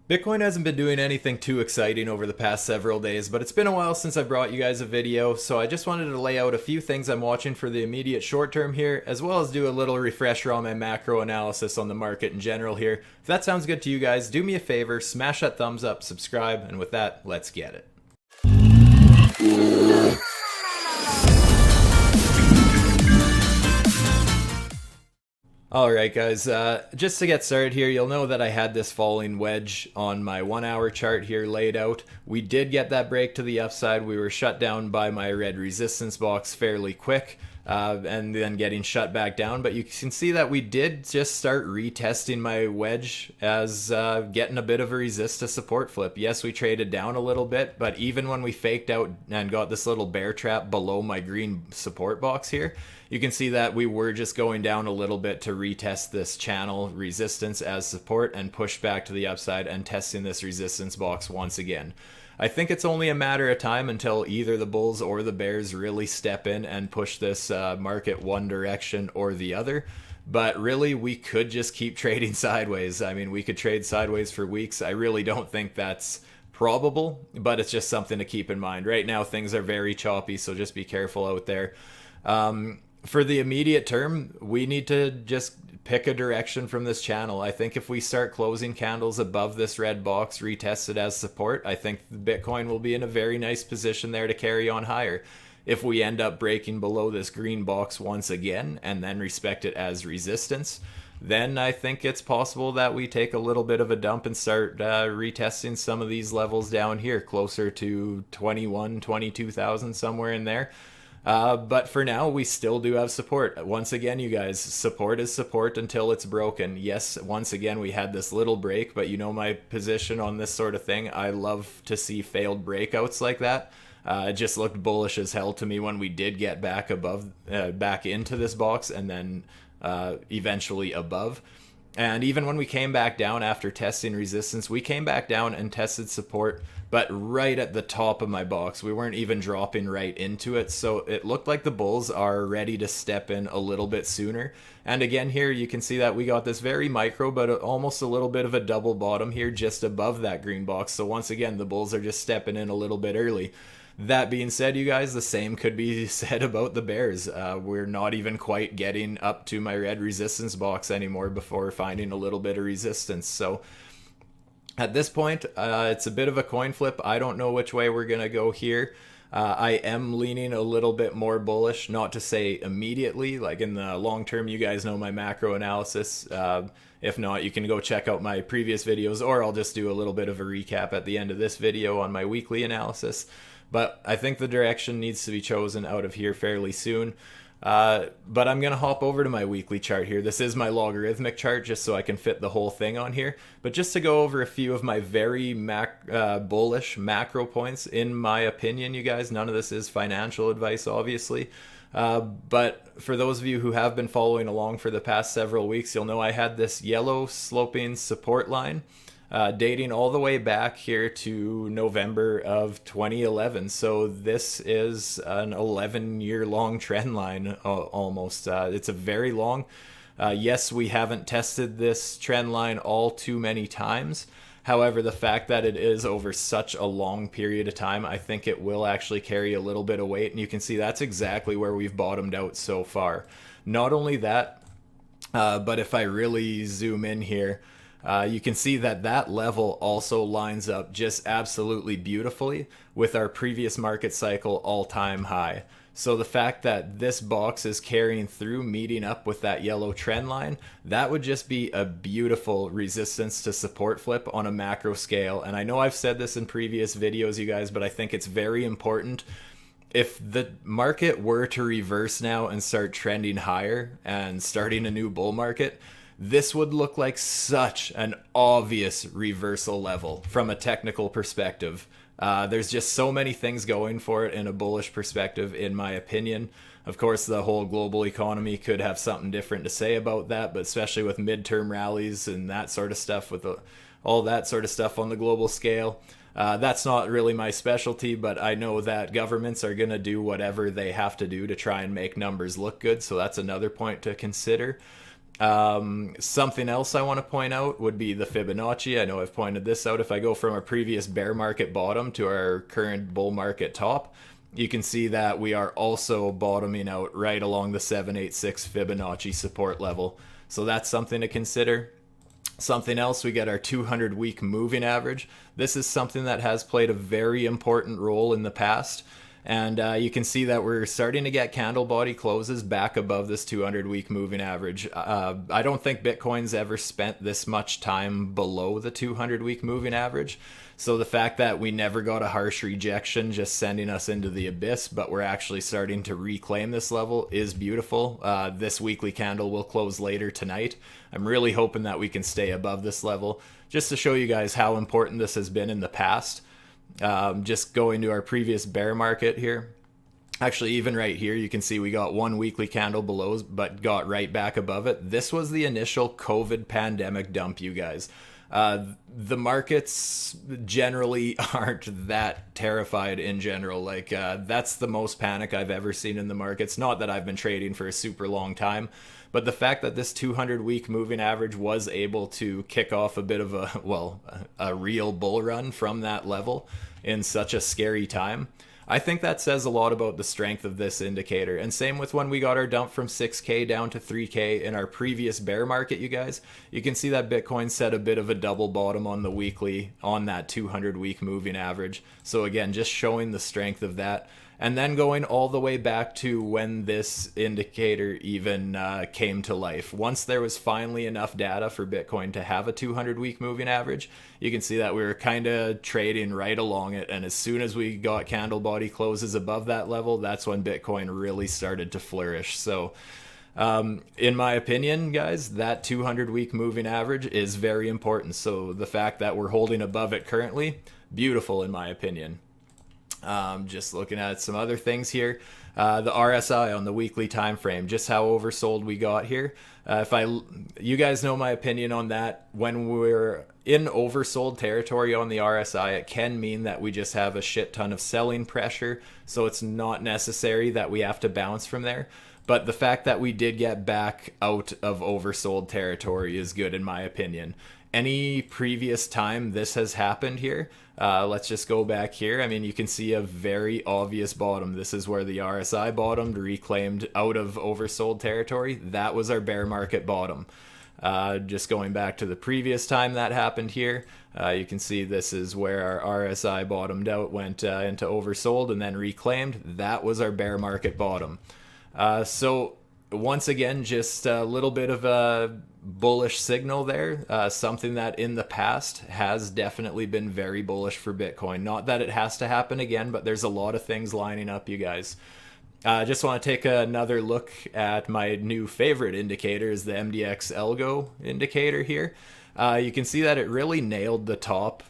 Bitcoin hasn't been doing anything too exciting over the past several days, but it's been a while since I brought you guys a video, so I just wanted to lay out a few things I'm watching for the immediate short term here, as well as do a little refresher on my macro analysis on the market in general here. If that sounds good to you guys, do me a favor, smash that thumbs up, subscribe, and with that, let's get it. Alright guys, just to get started here, you'll know that I had this falling wedge on my 1 hour chart here laid out. We did get that break to the upside. We were shut down by my red resistance box fairly quick, and then getting shut back down. But you can see that we did just start retesting my wedge as getting a bit of a resist to support flip. Yes, we traded down a little bit, but even when we faked out and got this little bear trap below my green support box here, you can see that we were just going down a little bit to retest this channel resistance as support and push back to the upside and testing this resistance box once again. I think it's only a matter of time until either the bulls or the bears really step in and push this market one direction or the other. But really, we could just keep trading sideways. I mean, we could trade sideways for weeks. I really don't think that's probable, but it's just something to keep in mind. Right now, things are very choppy, so just be careful out there. For the immediate term, we need to just pick a direction from this channel. I think if we start closing candles above this red box, retest it as support, I think Bitcoin will be in a very nice position there to carry on higher. If we end up breaking below this green box once again and then respect it as resistance, then I think it's possible that we take a little bit of a dump and start retesting some of these levels down here, closer to 21, 22,000, somewhere in there. But for now, we still do have support. Once again, you guys, support is support until it's broken. Yes, once again, we had this little break, but you know my position on this sort of thing. I love to see failed breakouts like that. It just looked bullish as hell to me when we did get back above, back into this box and then eventually above. And even when we came back down after testing resistance, we came back down and tested support, but right at the top of my box. We weren't even dropping right into it, so it looked like the bulls are ready to step in a little bit sooner. And again here, you can see that we got this very micro, but almost a little bit of a double bottom here just above that green box. So once again, the bulls are just stepping in a little bit early. That being said, you guys, the same could be said about the bears. We're not even quite getting up to my red resistance box anymore before finding a little bit of resistance. So at this point, it's a bit of a coin flip. I don't know which way we're going to go here. I am leaning a little bit more bullish, not to say immediately. Like in the long term, you guys know my macro analysis. If not, you can go check out my previous videos, or I'll just do a little bit of a recap at the end of this video on my weekly analysis. But I think the direction needs to be chosen out of here fairly soon. But I'm going to hop over to my weekly chart here. This is my logarithmic chart just so I can fit the whole thing on here. But just to go over a few of my very bullish macro points, in my opinion, you guys, none of this is financial advice, obviously. But for those of you who have been following along for the past several weeks, you'll know I had this yellow sloping support line dating all the way back here to November of 2011. So this is an 11-year long trend line almost. It's a very long. Yes, we haven't tested this trend line all too many times. However, the fact that it is over such a long period of time, I think it will actually carry a little bit of weight. And you can see that's exactly where we've bottomed out so far. Not only that, but if I really zoom in here, you can see that that level also lines up just absolutely beautifully with our previous market cycle all-time high. So the fact that this box is carrying through, meeting up with that yellow trend line, that would just be a beautiful resistance to support flip on a macro scale. And I know I've said this in previous videos, you guys, but I think it's very important. If the market were to reverse now and start trending higher and starting a new bull market, this would look like such an obvious reversal level from a technical perspective. There's just so many things going for it in a bullish perspective, in my opinion. Of course, the whole global economy could have something different to say about that, but especially with midterm rallies and that sort of stuff, with all that sort of stuff on the global scale. That's not really my specialty, but I know that governments are going to do whatever they have to do to try and make numbers look good, so that's another point to consider. Something else I want to point out would be the Fibonacci. I know I've pointed this out. If I go from our previous bear market bottom to our current bull market top, you can see that we are also bottoming out right along the 786 Fibonacci support level. So that's something to consider. Something else, we get our 200-week moving average. This is something that has played a very important role in the past. And you can see that we're starting to get candle body closes back above this 200-week moving average. I don't think Bitcoin's ever spent this much time below the 200-week moving average. So the fact that we never got a harsh rejection just sending us into the abyss, but we're actually starting to reclaim this level is beautiful. This weekly candle will close later tonight. I'm really hoping that we can stay above this level just to show you guys how important this has been in the past. Just going to our previous bear market here. Actually, even right here, you can see we got one weekly candle below, but got right back above it. This was the initial COVID pandemic dump, you guys. The markets generally aren't that terrified in general. Like, that's the most panic I've ever seen in the markets. Not that I've been trading for a super long time, but the fact that this 200-week moving average was able to kick off a bit of a real bull run from that level in such a scary time, I think that says a lot about the strength of this indicator. And same with when we got our dump from 6K down to 3K in our previous bear market, you guys. You can see that Bitcoin set a bit of a double bottom on the weekly on that 200-week moving average. So again, just showing the strength of that. And then going all the way back to when this indicator even came to life. Once there was finally enough data for Bitcoin to have a 200-week moving average, you can see that we were kind of trading right along it. And as soon as we got candle body closes above that level, that's when Bitcoin really started to flourish. So in my opinion, guys, that 200-week moving average is very important. So the fact that we're holding above it currently, beautiful in my opinion. Just looking at some other things here, the RSI on the weekly time frame, just how oversold we got here. You guys know my opinion on that. When we're in oversold territory on the RSI, it can mean that we just have a shit ton of selling pressure. So it's not necessary that we have to bounce from there. But the fact that we did get back out of oversold territory is good in my opinion. Any previous time this has happened here, let's just go back here. I mean, you can see a very obvious bottom. This is where the RSI bottomed, reclaimed out of oversold territory. That was our bear market bottom. Just going back to the previous time that happened here, you can see this is where our RSI bottomed out, went into oversold and then reclaimed. That was our bear market bottom. So once again, just a little bit of a bullish signal there, something that in the past has definitely been very bullish for Bitcoin. Not that it has to happen again, but there's a lot of things lining up, you guys. Just want to take another look at my new favorite indicator, is the MDXElgo indicator here. You can see that it really nailed the top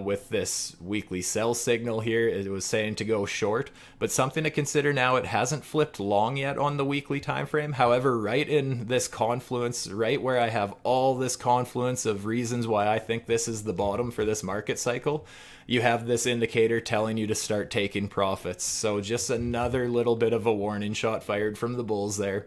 with this weekly sell signal here. It was saying to go short, but something to consider now, it hasn't flipped long yet on the weekly time frame. However, right in this confluence, right where I have all this confluence of reasons why I think this is the bottom for this market cycle, you have this indicator telling you to start taking profits. So just another little bit of a warning shot fired from the bulls there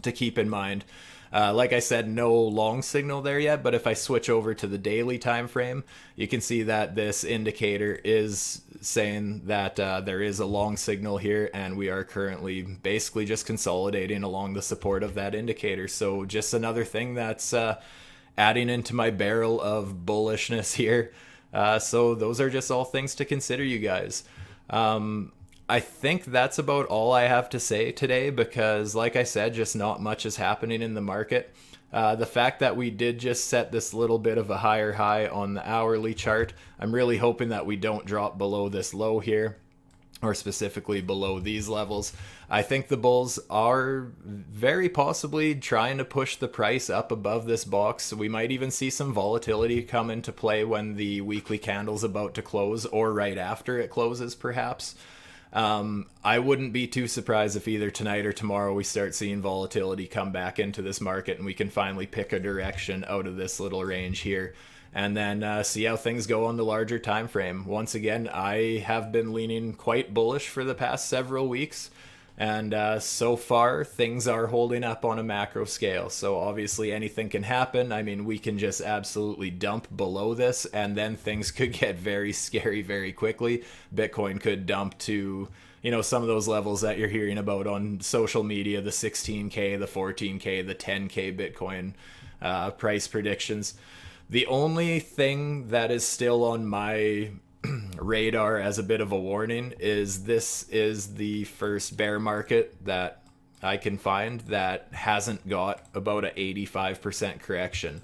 to keep in mind. Like I said, no long signal there yet, but if I switch over to the daily time frame, you can see that this indicator is saying that there is a long signal here, and we are currently basically just consolidating along the support of that indicator. So just another thing that's adding into my barrel of bullishness here. So those are just all things to consider, you guys. I think that's about all I have to say today, because like I said, just not much is happening in the market. The fact that we did just set this little bit of a higher high on the hourly chart, I'm really hoping that we don't drop below this low here, or specifically below these levels. I think the bulls are very possibly trying to push the price up above this box. We might even see some volatility come into play when the weekly candle's about to close, or right after it closes perhaps. I wouldn't be too surprised if either tonight or tomorrow we start seeing volatility come back into this market and we can finally pick a direction out of this little range here, and then see how things go on the larger time frame. Once again, I have been leaning quite bullish for the past several weeks, And so far, things are holding up on a macro scale. So obviously, anything can happen. I mean, we can just absolutely dump below this, and then things could get very scary very quickly. Bitcoin could dump to, some of those levels that you're hearing about on social media, the 16K, the 14K, the 10K Bitcoin price predictions. The only thing that is still on my radar as a bit of a warning is this is the first bear market that I can find that hasn't got about an 85% correction.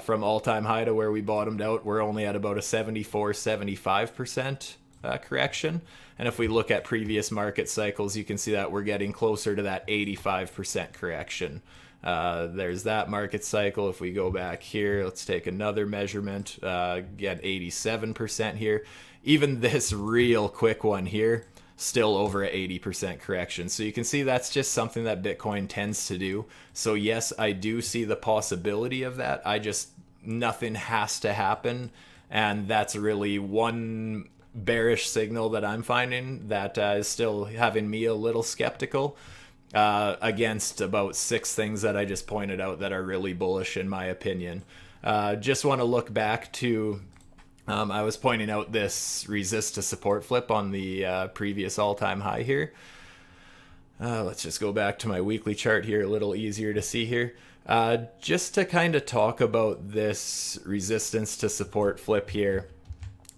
From all-time high to where we bottomed out, we're only at about a 74-75% correction. And if we look at previous market cycles, you can see that we're getting closer to that 85% correction. There's that market cycle. If we go back here, let's take another measurement, get 87% here. Even this real quick one here, still over an 80% correction. So you can see that's just something that Bitcoin tends to do. So yes, I do see the possibility of that. Nothing has to happen. And that's really one bearish signal that I'm finding that is still having me a little skeptical. Against about 6 things that I just pointed out that are really bullish in my opinion. Just want to look back to, I was pointing out this resist to support flip on the previous all-time high here. Let's just go back to my weekly chart here, a little easier to see here. Just to kind of talk about this resistance to support flip here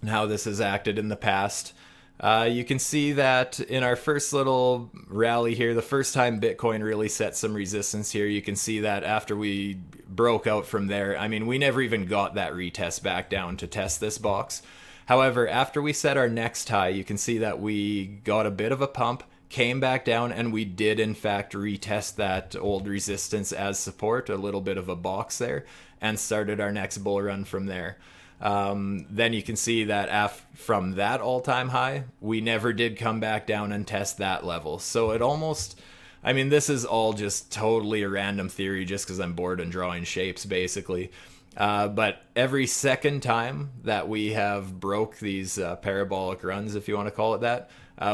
and how this has acted in the past. You can see that in our first little rally here, the first time Bitcoin really set some resistance here, you can see that after we broke out from there, I mean, we never even got that retest back down to test this box. However, after we set our next high, you can see that we got a bit of a pump, came back down, and we did in fact retest that old resistance as support, a little bit of a box there, and started our next bull run from there. Then you can see that from that all-time high, we never did come back down and test that level. So it almost, I mean, this is all just totally a random theory just because I'm bored and drawing shapes, basically. But every second time that we have broke these parabolic runs, if you want to call it that,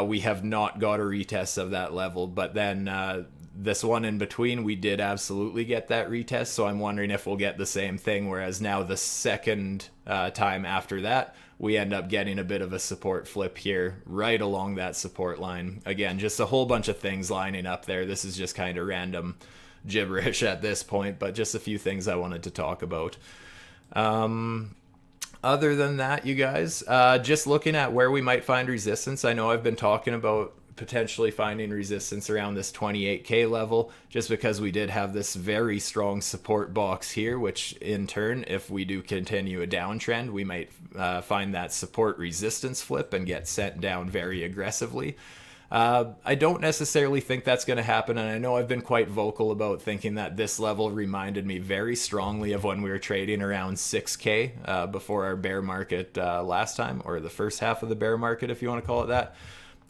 we have not got a retest of that level. But then this one in between, we did absolutely get that retest, so I'm wondering if we'll get the same thing, whereas now the second time after that, we end up getting a bit of a support flip here, right along that support line. Again, just a whole bunch of things lining up there. This is just kind of random gibberish at this point, but just a few things I wanted to talk about. Other than that, you guys, just looking at where we might find resistance, I know I've been talking about potentially finding resistance around this 28K level, just because we did have this very strong support box here, which in turn, if we do continue a downtrend, we might find that support resistance flip and get sent down very aggressively. I don't necessarily think that's going to happen, and I know I've been quite vocal about thinking that this level reminded me very strongly of when we were trading around 6K before our bear market last time, or the first half of the bear market, if you want to call it that.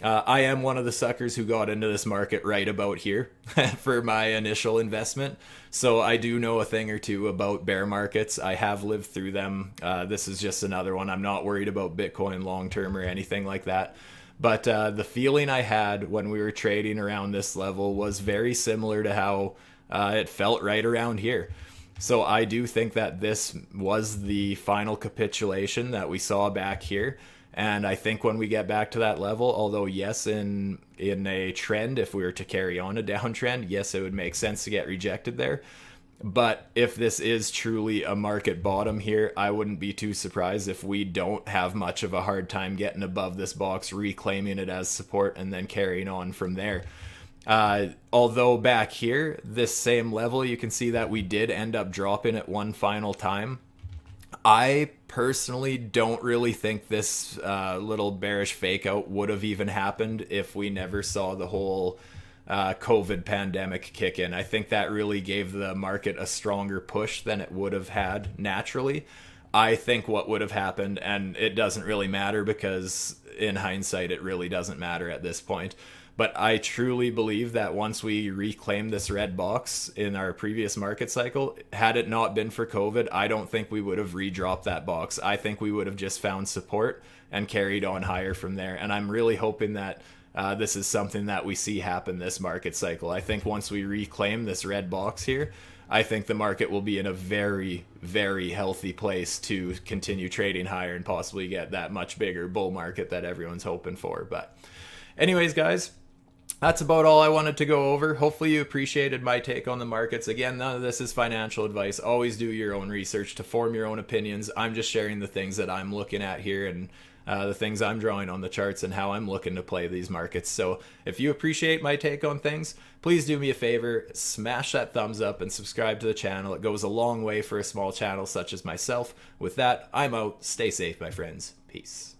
I am one of the suckers who got into this market right about here for my initial investment. So I do know a thing or two about bear markets. I have lived through them. This is just another one. I'm not worried about Bitcoin long term or anything like that. But the feeling I had when we were trading around this level was very similar to how it felt right around here. So I do think that this was the final capitulation that we saw back here. And I think when we get back to that level, although yes, in a trend, if we were to carry on a downtrend, yes, it would make sense to get rejected there. But if this is truly a market bottom here, I wouldn't be too surprised if we don't have much of a hard time getting above this box, reclaiming it as support, and then carrying on from there. Although back here, this same level, you can see that we did end up dropping at one final time. I personally don't really think this little bearish fake out would have even happened if we never saw the whole COVID pandemic kick in. I think that really gave the market a stronger push than it would have had naturally. I think what would have happened, and it doesn't really matter because in hindsight it really doesn't matter at this point, but I truly believe that once we reclaimed this red box in our previous market cycle, had it not been for COVID, I don't think we would have redropped that box. I think we would have just found support and carried on higher from there. And I'm really hoping that this is something that we see happen this market cycle. I think once we reclaim this red box here, I think the market will be in a very, very healthy place to continue trading higher and possibly get that much bigger bull market that everyone's hoping for. But anyways, guys, that's about all I wanted to go over. Hopefully you appreciated my take on the markets. Again, none of this is financial advice. Always do your own research to form your own opinions. I'm just sharing the things that I'm looking at here and the things I'm drawing on the charts and how I'm looking to play these markets. So if you appreciate my take on things, please do me a favor, smash that thumbs up and subscribe to the channel. It goes a long way for a small channel such as myself. With that, I'm out. Stay safe, my friends. Peace.